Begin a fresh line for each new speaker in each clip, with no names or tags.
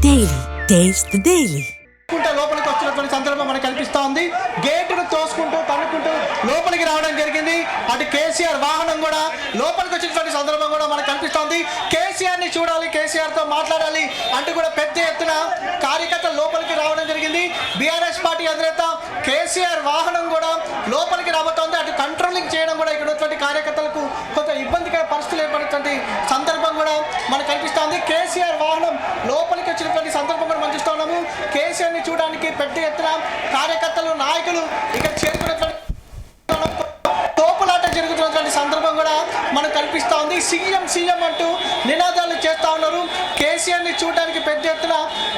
Daily. Taste the Daily.
లోపలికి వచ్చినటువంటి సందర్భం మనకు కనిపిస్తా ఉంది. గేటును తోసుకుంటూ తన్నుకుంటూ లోపలికి రావడం జరిగింది. అటు కేసీఆర్ వాహనం కూడా లోపలికి వచ్చినటువంటి సందర్భం కూడా మనకు కనిపిస్తోంది. కేసీఆర్ ని చూడాలి, కేసీఆర్ తో మాట్లాడాలి అంటూ కూడా పెద్ద ఎత్తున కార్యకర్తలు లోపలికి రావడం జరిగింది. బీఆర్ఎస్ పార్టీ అధినేత కేసీఆర్ వాహనం కూడా లోపలికి రాబోతోంది. అటు కంట్రోలింగ్ చేయడం కూడా ఇక్కడ ఉన్నటువంటి కార్యకర్తలకు కొంత ఇబ్బందికర పరిస్థితులు ఏర్పడినటువంటి సందర్భం కూడా మనకు కనిపిస్తోంది. కేసీఆర్ వాహనం లోపలికి వచ్చినటువంటి సందర్భం కూడా మనం చూస్తా ఉన్నాము. కేసీఆర్ ని చూడడానికి పెద్ద ఎత్తున కార్యకర్తలు, నాయకులు ఇక్కడ చేరుకున్నటువంటి తోపులాట జరుగుతున్నటువంటి సందర్భం కూడా మనకు కనిపిస్తా ఉంది. సీఎం అంటూ నినాదాలు చేస్తా ఉన్నారు. కేసీఆర్ ని చూడడానికి పెద్ద ఎత్తున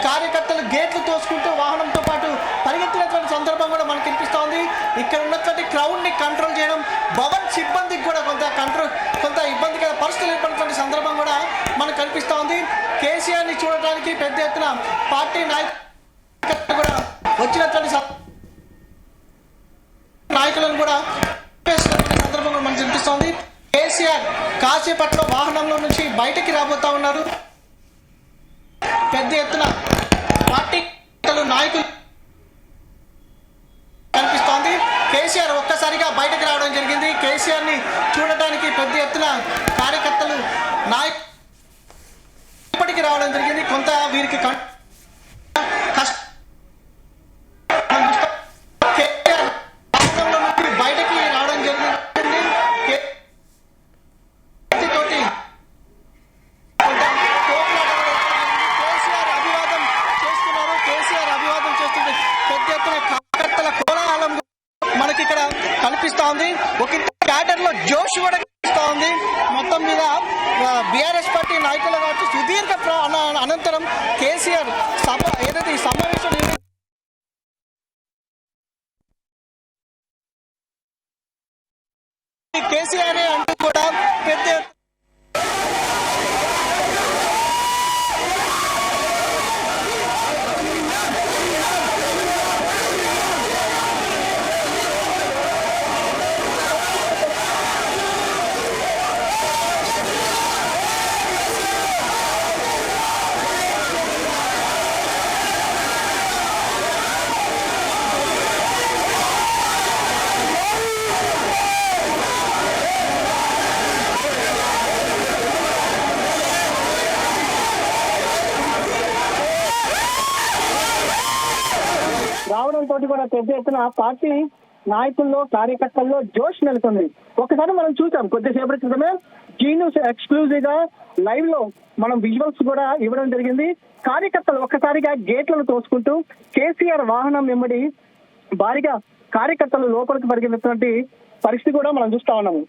కార్యకర్తలు గేట్లు తోసుకుంటూ వాహనంతో పాటు పరిగెత్తినటువంటి సందర్భం కూడా మనకు కనిపిస్తా ఉంది. ఇక్కడ ఉన్నటువంటి క్రౌడ్ ని కంట్రోల్ చేయడం, భవన్ సిబ్బందికి కూడా కొంత ఇబ్బందికర పరిస్థితులు ఏర్పడినటువంటి సందర్భం కూడా మనకు కనిపిస్తా ఉంది. కేసీఆర్ ని చూడడానికి పెద్ద ఎత్తున పార్టీ నాయకులు కూడా వచ్చినటువంటి నాయకులను కూడా సందర్భం మనకు కనిపిస్తోంది. కేసీఆర్ కాసేపట్లో వాహనంలో నుంచి బయటికి రాబోతా ఉన్నారు. పెద్ద ఎత్తున పార్టీ నాయకులు కనిపిస్తోంది. కేసీఆర్ ఒక్కసారిగా బయటకు రావడం జరిగింది. కేసీఆర్ ని చూడటానికి పెద్ద ఎత్తున కార్యకర్తలు నాయకులు ఇప్పటికి రావడం జరిగింది. కొంత వీరికి బయటకి రావడం జరిగింది. కేసీఆర్ అభివాదం చేస్తుంటే పెద్ద ఎత్తున కార్యకర్తల కోలాహలం మనకి ఇక్కడ కనిపిస్తా ఉంది. ఒక క్యాడర్ లో జోష్ కూడా కనిపిస్తా ఉంది. మొత్తం మీద బీఆర్ఎస్ పార్టీ నాయకులు కాబట్టి సుదీర్ఘ అనంతరం కేసీఆర్ ఏదైతే ఈ సమావేశం కేసీఆర్ అంటూ కూడా పెద్ద రావడంతో కూడా పెద్ద ఎత్తున పార్టీ నాయకుల్లో, కార్యకర్తల్లో జోష్ నెలకొంది. ఒకసారి మనం చూసాం కొద్దిసేపటి క్రితమే జీ న్యూస్ ఎక్స్క్లూజివ్ గా లైవ్ లో మనం విజువల్స్ కూడా ఇవ్వడం జరిగింది. కార్యకర్తలు ఒక్కసారిగా గేట్లను తోసుకుంటూ కేసీఆర్ వాహనం వెంబడి భారీగా కార్యకర్తలు లోపలికి పరిగెత్తినటువంటి పరిస్థితి కూడా మనం చూస్తా ఉన్నాము.